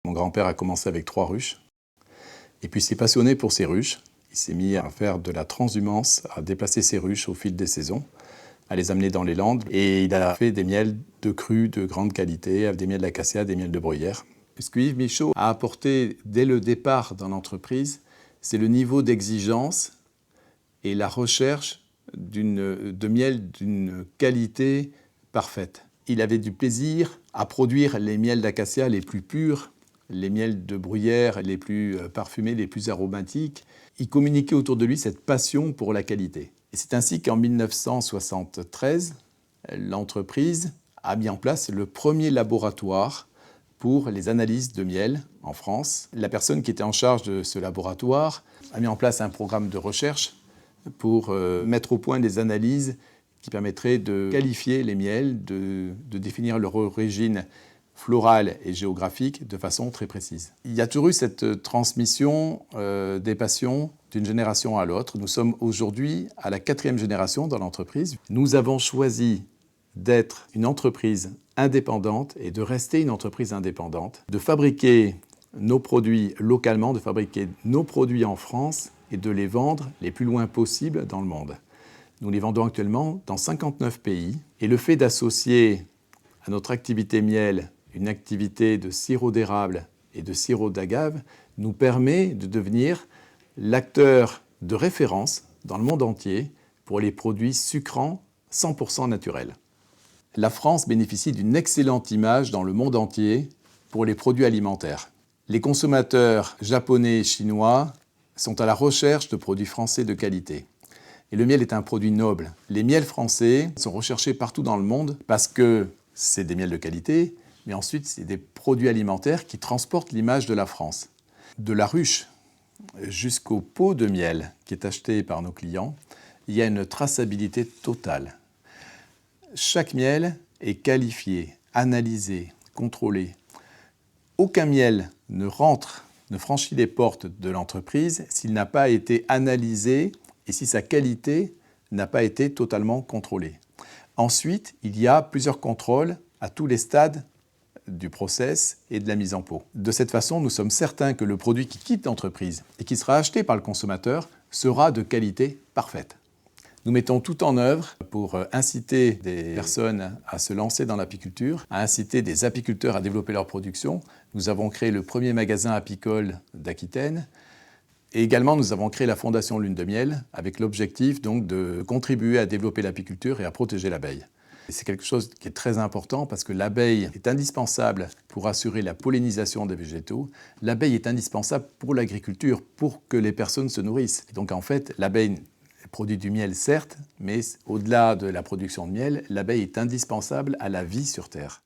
Mon grand-père a commencé avec 3 ruches. Et puis il s'est passionné pour ces ruches. Il s'est mis à faire de la transhumance, à déplacer ses ruches au fil des saisons, à les amener dans les Landes. Et il a fait des miels de cru de grande qualité, des miels d'acacia, des miels de bruyère. Ce que Yves Michaud a apporté dès le départ dans l'entreprise, c'est le niveau d'exigence et la recherche de miel d'une qualité parfaite. Il avait du plaisir à produire les miels d'acacia les plus purs, les miels de bruyère les plus parfumés, les plus aromatiques. Il communiquait autour de lui cette passion pour la qualité. Et c'est ainsi qu'en 1973, l'entreprise a mis en place le premier laboratoire pour les analyses de miel en France. La personne qui était en charge de ce laboratoire a mis en place un programme de recherche pour mettre au point des analyses qui permettraient de qualifier les miels, de définir leur origine florale et géographique de façon très précise. Il y a toujours eu cette transmission des passions d'une génération à l'autre. Nous sommes aujourd'hui à la 4e génération dans l'entreprise. Nous avons choisi d'être une entreprise indépendante et de rester une entreprise indépendante, de fabriquer nos produits localement, de fabriquer nos produits en France et de les vendre les plus loin possible dans le monde. Nous les vendons actuellement dans 59 pays et le fait d'associer à notre activité miel une activité de sirop d'érable et de sirop d'agave nous permet de devenir l'acteur de référence dans le monde entier pour les produits sucrants 100% naturels. La France bénéficie d'une excellente image dans le monde entier pour les produits alimentaires. Les consommateurs japonais et chinois sont à la recherche de produits français de qualité. Et le miel est un produit noble. Les miels français sont recherchés partout dans le monde parce que c'est des miels de qualité, mais ensuite c'est des produits alimentaires qui transportent l'image de la France. De la ruche jusqu'au pot de miel qui est acheté par nos clients, il y a une traçabilité totale. Chaque miel est qualifié, analysé, contrôlé. Aucun miel ne franchit les portes de l'entreprise s'il n'a pas été analysé et si sa qualité n'a pas été totalement contrôlée. Ensuite, il y a plusieurs contrôles à tous les stades du process et de la mise en pot. De cette façon, nous sommes certains que le produit qui quitte l'entreprise et qui sera acheté par le consommateur sera de qualité parfaite. Nous mettons tout en œuvre pour inciter des personnes à se lancer dans l'apiculture, à inciter des apiculteurs à développer leur production. Nous avons créé le premier magasin apicole d'Aquitaine. Et également, nous avons créé la Fondation Lune de Miel avec l'objectif donc de contribuer à développer l'apiculture et à protéger l'abeille. C'est quelque chose qui est très important parce que l'abeille est indispensable pour assurer la pollinisation des végétaux. L'abeille est indispensable pour l'agriculture, pour que les personnes se nourrissent. Et donc en fait, l'abeille produit du miel certes, mais au-delà de la production de miel, l'abeille est indispensable à la vie sur Terre.